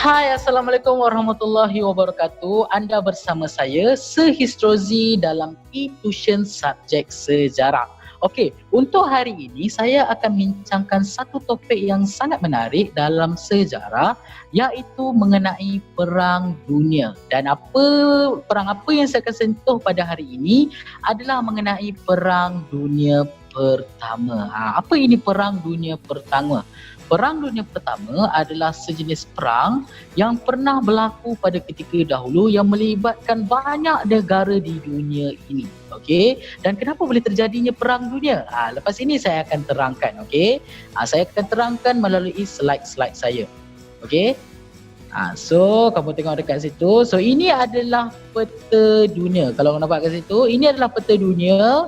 Hai, Assalamualaikum warahmatullahi wabarakatuh. Anda bersama saya, Sehistrozi dalam e-tuition subjek sejarah. Okey, untuk hari ini saya akan bincangkan satu topik yang sangat menarik dalam sejarah, iaitu mengenai Perang Dunia. Dan perang apa yang saya akan sentuh pada hari ini adalah mengenai Perang Dunia Pertama. Apa ini Perang Dunia Pertama? Perang Dunia Pertama adalah sejenis perang yang pernah berlaku pada ketika dahulu yang melibatkan banyak negara di dunia ini. Okey, dan kenapa boleh terjadinya perang dunia? Lepas ini saya akan terangkan, okey. Saya akan terangkan melalui slide-slide saya. Okey. So kamu tengok dekat situ. So ini adalah peta dunia. Kalau kamu nampak kat situ, ini adalah peta dunia.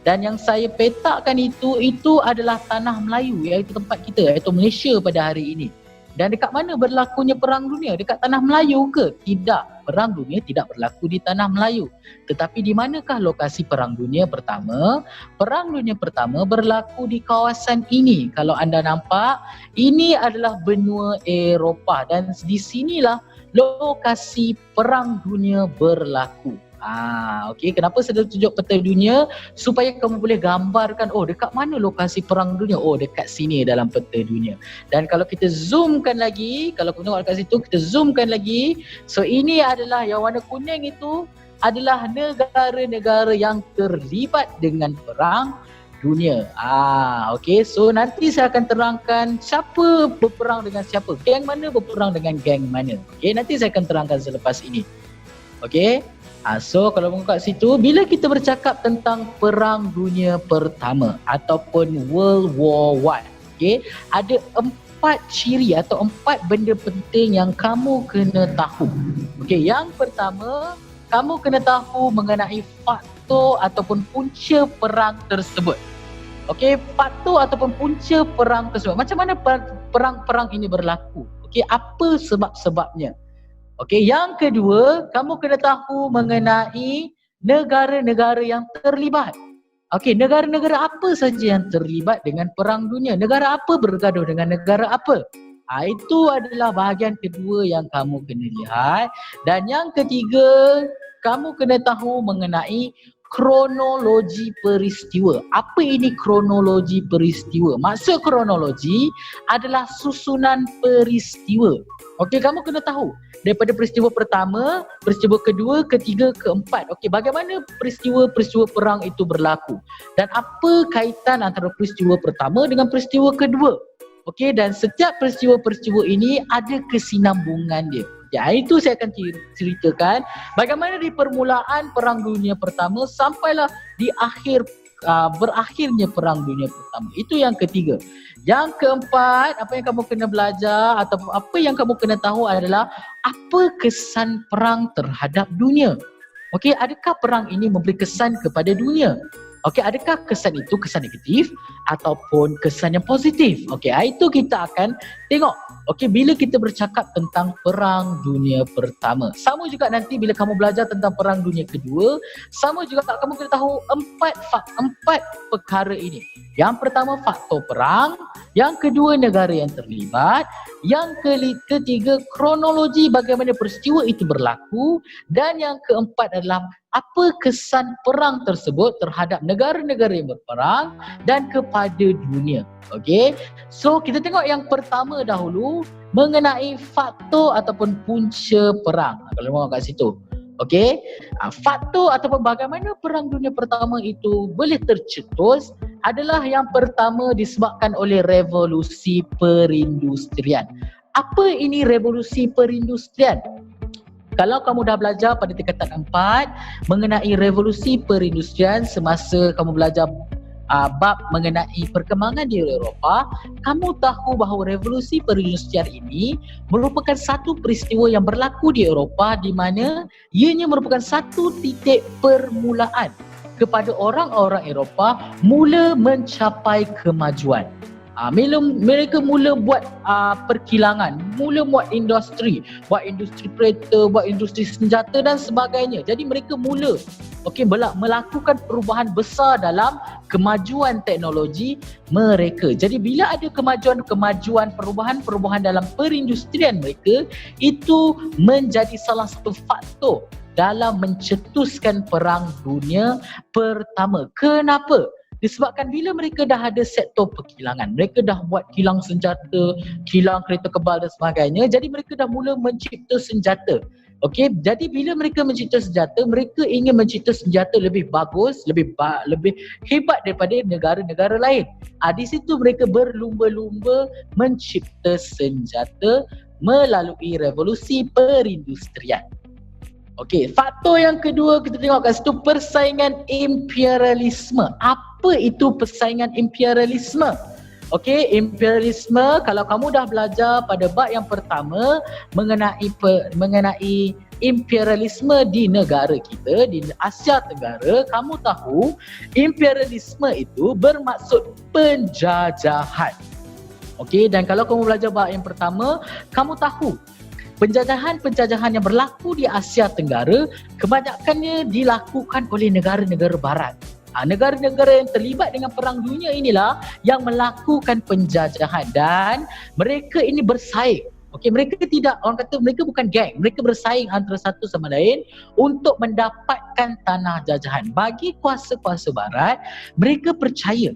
Dan yang saya petakkan itu adalah tanah Melayu, iaitu tempat kita, iaitu Malaysia pada hari ini. Dan dekat mana berlakunya perang dunia? Dekat tanah Melayu ke? Tidak. Perang dunia tidak berlaku di tanah Melayu. Tetapi di manakah lokasi perang dunia pertama? Perang dunia pertama berlaku di kawasan ini. Kalau anda nampak, ini adalah benua Eropah dan di sinilah lokasi perang dunia berlaku. Okey, kenapa saya tunjuk peta dunia? Supaya kamu boleh gambarkan, oh dekat mana lokasi perang dunia? Oh dekat sini dalam peta dunia. Dan kalau kita zoomkan lagi, kalau kamu tengok dekat situ, kita zoomkan lagi. So ini adalah yang warna kuning itu adalah negara-negara yang terlibat dengan perang dunia. Okey, so nanti saya akan terangkan siapa berperang dengan siapa, geng mana berperang dengan geng mana. Okey, nanti saya akan terangkan selepas ini. Okey. So kalau buka situ, bila kita bercakap tentang Perang Dunia Pertama ataupun World War I, okay, ada 4 ciri atau 4 benda penting yang kamu kena tahu. Okay, yang pertama, kamu kena tahu mengenai faktor ataupun punca perang tersebut. Okay, faktor ataupun punca perang tersebut. Macam mana perang-perang ini berlaku? Okay, apa sebab-sebabnya? Okey, yang kedua, kamu kena tahu mengenai negara-negara yang terlibat. Okey, negara-negara apa saja yang terlibat dengan perang dunia? Negara apa bergaduh dengan negara apa? Itu adalah bahagian kedua yang kamu kena lihat. Dan yang ketiga, kamu kena tahu mengenai kronologi peristiwa. Apa ini kronologi peristiwa? Maksud kronologi adalah susunan peristiwa. Okey, kamu kena tahu daripada peristiwa pertama, peristiwa kedua, ketiga, keempat. Okey, bagaimana peristiwa-peristiwa perang itu berlaku dan apa kaitan antara peristiwa pertama dengan peristiwa kedua. Okey, dan setiap peristiwa-peristiwa ini ada kesinambungan dia. Ya, itu saya akan ceritakan bagaimana di permulaan Perang Dunia Pertama sampailah di berakhirnya Perang Dunia Pertama. Itu yang ketiga. Yang keempat, apa yang kamu kena belajar atau apa yang kamu kena tahu adalah apa kesan perang terhadap dunia. Okey, adakah perang ini memberi kesan kepada dunia? Okey, adakah kesan itu kesan negatif ataupun kesan yang positif? Okey, itu kita akan tengok. Okey, bila kita bercakap tentang Perang Dunia Pertama. Sama juga nanti bila kamu belajar tentang Perang Dunia Kedua, sama juga kamu kena tahu empat perkara ini. Yang pertama faktor perang, yang kedua negara yang terlibat, yang ketiga kronologi bagaimana peristiwa itu berlaku, dan yang keempat adalah apa kesan perang tersebut terhadap negara-negara yang berperang dan kepada dunia. Okey. So kita tengok yang pertama dahulu mengenai faktor ataupun punca perang. Kalau mau kat situ. Okey. Faktor ataupun bagaimana Perang Dunia Pertama itu boleh tercetus adalah yang pertama disebabkan oleh revolusi perindustrian. Apa ini revolusi perindustrian? Kalau kamu dah belajar pada tingkatan 4 mengenai revolusi perindustrian semasa kamu belajar bab mengenai perkembangan di Eropah, kamu tahu bahawa revolusi perindustrian ini merupakan satu peristiwa yang berlaku di Eropah di mana ianya merupakan satu titik permulaan kepada orang-orang Eropah mula mencapai kemajuan. Mereka mula buat perkilangan, mula buat industri kereta, buat industri senjata dan sebagainya. Jadi mereka mula melakukan perubahan besar dalam kemajuan teknologi mereka. Jadi bila ada kemajuan, perubahan dalam perindustrian mereka, itu menjadi salah satu faktor dalam mencetuskan Perang Dunia Pertama. Kenapa? Disebabkan bila mereka dah ada sektor perkilangan, mereka dah buat kilang senjata, kilang kereta kebal dan sebagainya, jadi mereka dah mula mencipta senjata. Okey, jadi bila mereka mencipta senjata, mereka ingin mencipta senjata lebih bagus, lebih hebat daripada negara-negara lain. Di situ mereka berlumba-lumba mencipta senjata melalui revolusi perindustrian. Okey, faktor yang kedua kita tengok kat situ, persaingan imperialisme. Apa itu persaingan imperialisme? Okey, imperialisme kalau kamu dah belajar pada bab yang pertama mengenai imperialisme di negara kita, di Asia Tenggara, kamu tahu imperialisme itu bermaksud penjajahan. Okey, dan kalau kamu belajar bab yang pertama, kamu tahu penjajahan yang berlaku di Asia Tenggara kebanyakannya dilakukan oleh negara-negara barat. Negara-negara yang terlibat dengan Perang Dunia inilah yang melakukan penjajahan dan mereka ini bersaing. Okey, mereka bukan geng, mereka bersaing antara satu sama lain untuk mendapatkan tanah jajahan. Bagi kuasa-kuasa barat, mereka percaya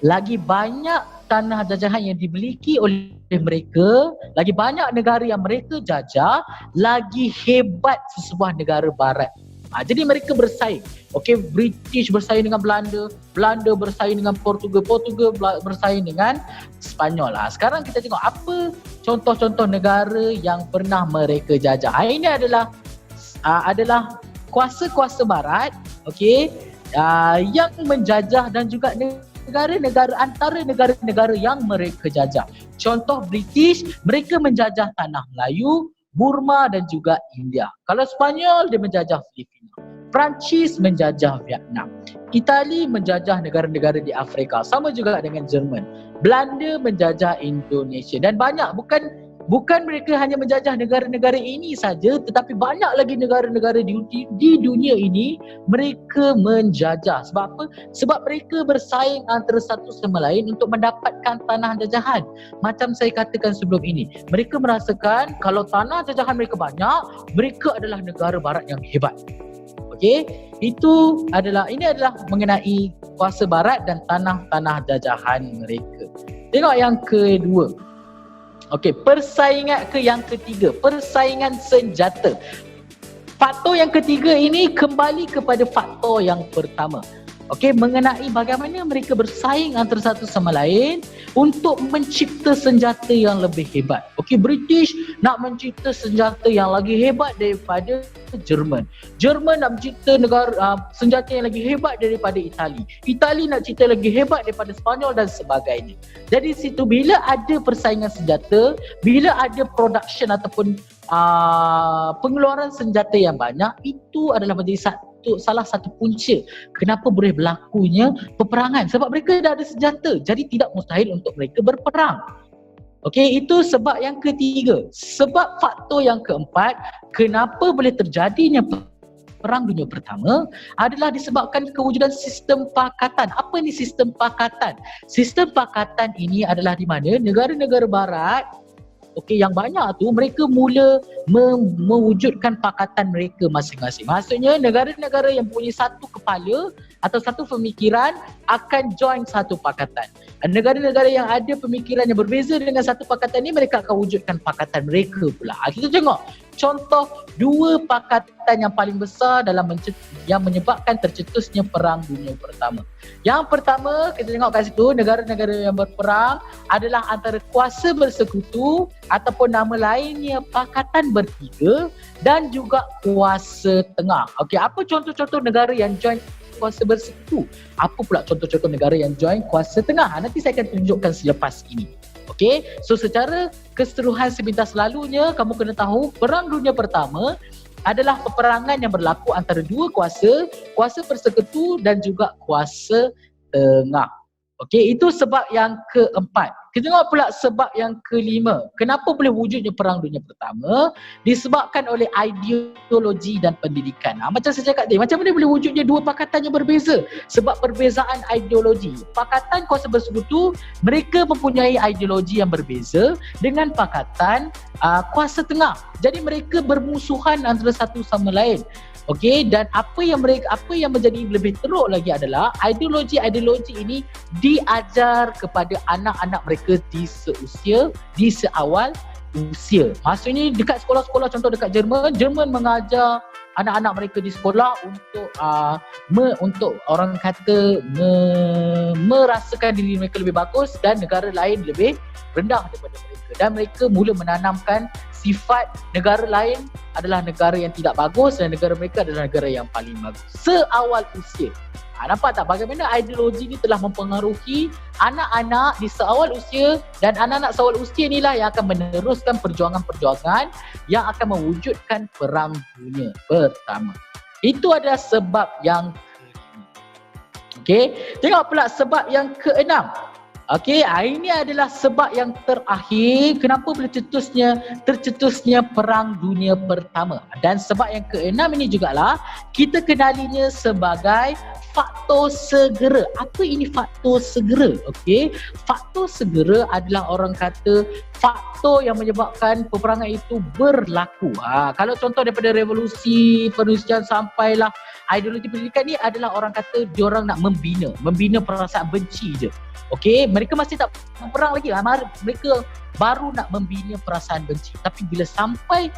lagi banyak tanah jajahan yang dimiliki oleh mereka, lagi banyak negara yang mereka jajah, lagi hebat sesebuah negara barat. Jadi mereka bersaing. Okey, British bersaing dengan Belanda, Belanda bersaing dengan Portugal, Portugal bersaing dengan Spanyol. Sekarang kita tengok apa contoh-contoh negara yang pernah mereka jajah. Ini adalah kuasa-kuasa barat, okey, yang menjajah dan juga antara negara-negara yang mereka jajah. Contoh British, mereka menjajah tanah Melayu, Burma dan juga India. Kalau Spanyol, dia menjajah Filipina. Perancis menjajah Vietnam. Itali menjajah negara-negara di Afrika. Sama juga dengan Jerman. Belanda menjajah Indonesia. Dan banyak, bukan mereka hanya menjajah negara-negara ini saja, tetapi banyak lagi negara-negara di dunia ini mereka menjajah. Sebab apa? Sebab mereka bersaing antara satu sama lain untuk mendapatkan tanah jajahan. Macam saya katakan sebelum ini, mereka merasakan kalau tanah jajahan mereka banyak, mereka adalah negara barat yang hebat. Okey, ini adalah mengenai kuasa barat dan tanah-tanah jajahan mereka. Tengok yang kedua. Okey, persaingan yang ketiga, persaingan senjata. Faktor yang ketiga ini kembali kepada faktor yang pertama. Okey, mengenai bagaimana mereka bersaing antara satu sama lain untuk mencipta senjata yang lebih hebat. Okey, British nak mencipta senjata yang lagi hebat daripada Jerman. Jerman nak mencipta senjata yang lagi hebat daripada Itali. Itali nak cipta lagi hebat daripada Spanyol dan sebagainya. Jadi situ bila ada persaingan senjata, bila ada production ataupun pengeluaran senjata yang banyak, itu adalah menjadi salah satu punca kenapa boleh berlakunya peperangan. Sebab mereka dah ada senjata, jadi tidak mustahil untuk mereka berperang. Okey, itu sebab yang ketiga. Sebab faktor yang keempat, kenapa boleh terjadinya Perang Dunia Pertama adalah disebabkan kewujudan sistem pakatan. Apa ni sistem pakatan? Sistem pakatan ini adalah di mana negara-negara barat, okey, yang banyak tu mereka mula mewujudkan pakatan mereka masing-masing. Maksudnya negara-negara yang punya satu kepala atau satu pemikiran akan join satu pakatan. Negara-negara yang ada pemikiran yang berbeza dengan satu pakatan ni, mereka akan wujudkan pakatan mereka pula. Kita tengok contoh dua pakatan yang paling besar yang menyebabkan tercetusnya Perang Dunia Pertama. Yang pertama, kita tengok kat situ, negara-negara yang berperang adalah antara kuasa bersekutu ataupun nama lainnya Pakatan Bertiga dan juga kuasa tengah. Okey, apa contoh-contoh negara yang join kuasa bersekutu? Apa pula contoh-contoh negara yang join kuasa tengah? Nanti saya akan tunjukkan selepas ini. Okey, so secara keseluruhan sepintas lalunya, kamu kena tahu Perang Dunia Pertama adalah peperangan yang berlaku antara dua kuasa, kuasa bersekutu dan juga kuasa tengah. Okey, itu sebab yang keempat. Kita tengok pula sebab yang kelima. Kenapa boleh wujudnya Perang Dunia Pertama? Disebabkan oleh ideologi dan pendidikan. Macam saya cakap tadi, macam mana boleh wujudnya dua pakatan yang berbeza? Sebab perbezaan ideologi. Pakatan Kuasa Bersekutu, mereka mempunyai ideologi yang berbeza dengan pakatan Kuasa Tengah. Jadi mereka bermusuhan antara satu sama lain. Okey, dan apa yang menjadi lebih teruk lagi adalah ideologi ini diajar kepada anak-anak mereka di seawal usia. Maksudnya dekat sekolah-sekolah, contoh dekat Jerman mengajar anak-anak mereka di sekolah untuk orang kata merasakan diri mereka lebih bagus dan negara lain lebih rendah daripada mereka, dan mereka mula menanamkan sifat negara lain adalah negara yang tidak bagus dan negara mereka adalah negara yang paling bagus seawal usia. Nampak tak bagaimana ideologi ni telah mempengaruhi anak-anak di seawal usia, dan anak-anak seawal usia inilah yang akan meneruskan perjuangan-perjuangan yang akan mewujudkan Perang Dunia Pertama. Itu adalah sebab yang kelima. Okey, tengok pula sebab yang keenam. Okey, ini adalah sebab yang terakhir kenapa boleh tercetusnya Perang Dunia Pertama. Dan sebab yang keenam ini jugalah kita kenalinya sebagai faktor segera. Apa ini faktor segera? Okey, faktor segera adalah orang kata faktor yang menyebabkan peperangan itu berlaku. Kalau contoh daripada revolusi penusian sampailah ideologi pendidikan ni adalah orang kata diorang nak membina perasaan benci je. Okey, mereka masih tak berperang lagi. Mereka baru nak membina perasaan benci. Tapi bila sampai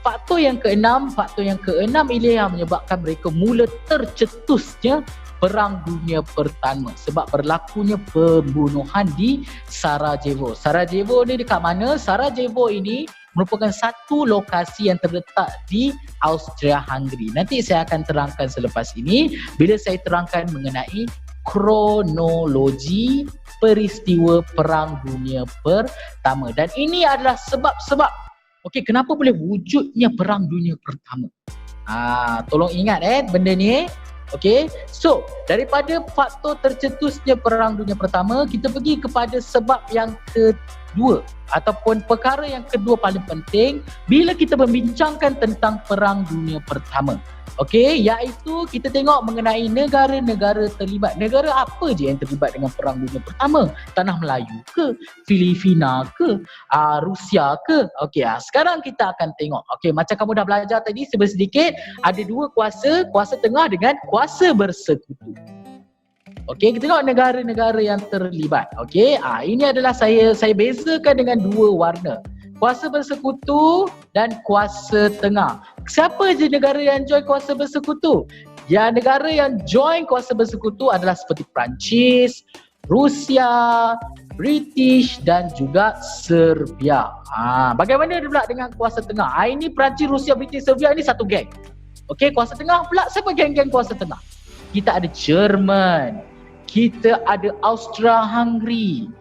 faktor yang keenam ini yang menyebabkan mereka mula tercetusnya Perang Dunia Pertama sebab berlakunya pembunuhan di Sarajevo. Sarajevo ni dekat mana? Sarajevo ini merupakan satu lokasi yang terletak di Austria-Hungary. Nanti saya akan terangkan selepas ini bila saya terangkan mengenai kronologi peristiwa Perang Dunia Pertama. Dan ini adalah sebab-sebab kenapa boleh wujudnya Perang Dunia Pertama. Tolong ingat benda ni. Okey, so daripada faktor tercetusnya Perang Dunia Pertama, kita pergi kepada sebab yang kedua ataupun perkara yang kedua paling penting bila kita membincangkan tentang Perang Dunia Pertama. Okey, iaitu kita tengok mengenai negara-negara terlibat. Negara apa je yang terlibat dengan Perang Dunia Pertama? Tanah Melayu ke? Filipina ke? Rusia ke? Okey, sekarang kita akan tengok. Okey, macam kamu dah belajar tadi sedikit, ada dua kuasa tengah dengan kuasa bersekutu. Okey, kita tengok negara-negara yang terlibat. Okey, ini adalah saya bezakan dengan dua warna. Kuasa bersekutu dan kuasa tengah. Siapa je negara yang join kuasa bersekutu? Ya, negara yang join kuasa bersekutu adalah seperti Perancis, Rusia, British dan juga Serbia. Bagaimana pula dengan kuasa tengah? Ini Perancis, Rusia, British, Serbia ini satu geng. Okey, kuasa tengah pula siapa geng-geng kuasa tengah? Kita ada Jerman, kita ada Austria-Hungary,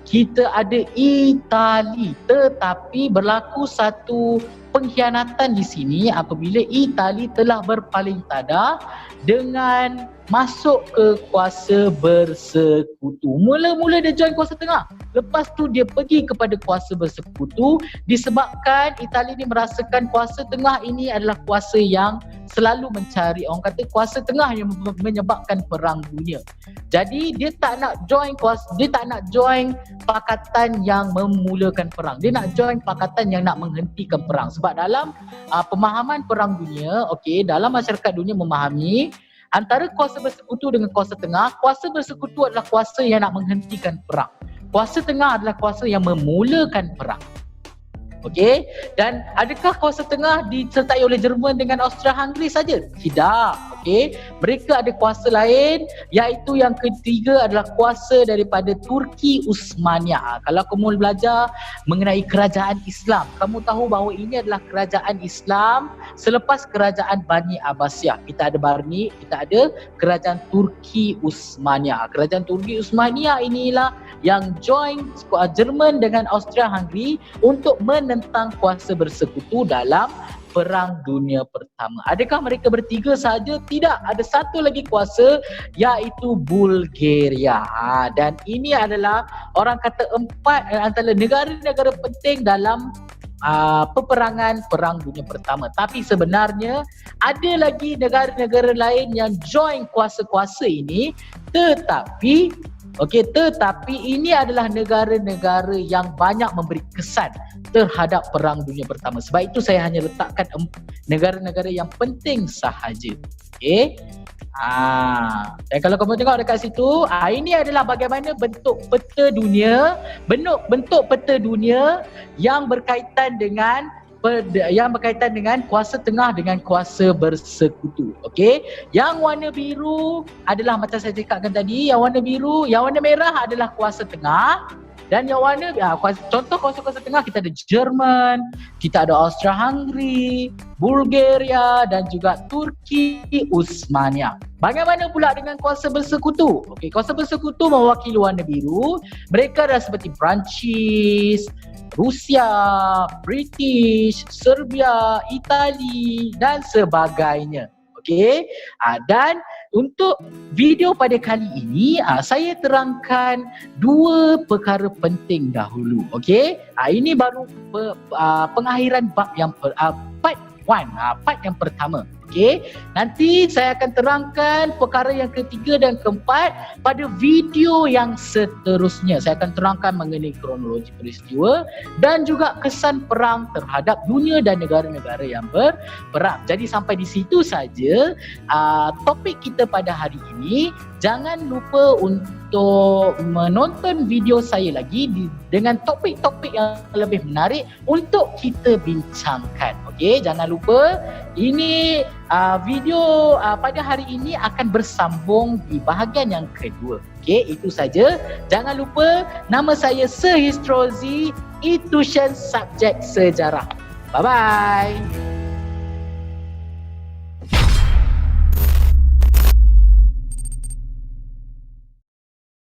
kita ada Itali, tetapi berlaku satu pengkhianatan di sini apabila Itali telah berpaling tada dengan masuk ke kuasa bersekutu. Mula-mula dia join kuasa tengah, lepas tu dia pergi kepada kuasa bersekutu disebabkan Itali ni merasakan kuasa tengah ini adalah kuasa yang selalu mencari, orang kata kuasa tengah yang menyebabkan perang dunia. Jadi dia tak nak join pakatan yang memulakan perang. Dia nak join pakatan yang nak menghentikan perang. Sebab dalam pemahaman perang dunia, dalam masyarakat dunia memahami antara kuasa bersekutu dengan kuasa tengah, kuasa bersekutu adalah kuasa yang nak menghentikan perang. Kuasa tengah adalah kuasa yang memulakan perang. Okey, dan adakah kuasa tengah disertai oleh Jerman dengan Austria-Hungary saja? Tidak. Okey, mereka ada kuasa lain, iaitu yang ketiga adalah kuasa daripada Turki Uthmaniyah. Kalau kamu belajar mengenai kerajaan Islam, kamu tahu bahawa ini adalah kerajaan Islam selepas kerajaan Bani Abbasiyah. Kita ada kerajaan Turki Uthmaniyah. Kerajaan Turki Uthmaniyah inilah yang join Jerman dengan Austria-Hungary untuk menentang kuasa bersekutu dalam Perang Dunia Pertama. Adakah mereka bertiga sahaja? Tidak, ada satu lagi kuasa iaitu Bulgaria. Dan ini adalah orang kata 4 antara negara-negara penting dalam peperangan Perang Dunia Pertama. Tapi sebenarnya ada lagi negara-negara lain yang join kuasa-kuasa ini, tetapi ini adalah negara-negara yang banyak memberi kesan terhadap Perang Dunia Pertama. Sebab itu saya hanya letakkan negara-negara yang penting sahaja. Okey. Dan kalau kamu tengok dekat situ, ini adalah bagaimana bentuk peta dunia, bentuk peta dunia yang berkaitan dengan kuasa tengah dengan kuasa bersekutu. Okey. Yang warna biru adalah macam saya cakapkan tadi, yang warna merah adalah kuasa tengah. Dan yang warna, contoh kuasa-kuasa tengah kita ada Jerman, kita ada Austria-Hungary, Bulgaria dan juga Turki Uthmaniyah. Bagaimana pula dengan kuasa bersekutu? Okey, kuasa bersekutu mewakili warna biru. Mereka adalah seperti Perancis, Rusia, British, Serbia, Itali dan sebagainya. Okey. Dan untuk video pada kali ini saya terangkan 2 perkara penting dahulu. Okey. Ini baru pengakhiran bab yang part 1, part yang pertama. Okey. Nanti saya akan terangkan perkara yang ketiga dan keempat pada video yang seterusnya. Saya akan terangkan mengenai kronologi peristiwa dan juga kesan perang terhadap dunia dan negara-negara yang berperang. Jadi sampai di situ saja topik kita pada hari ini. Jangan lupa untuk menonton video saya lagi dengan topik-topik yang lebih menarik untuk kita bincangkan. Okey, jangan lupa ini video pada hari ini akan bersambung di bahagian yang kedua. Okey, itu saja. Jangan lupa nama saya Sir Histrozi, e-Tuition Subjek Sejarah. Bye-bye.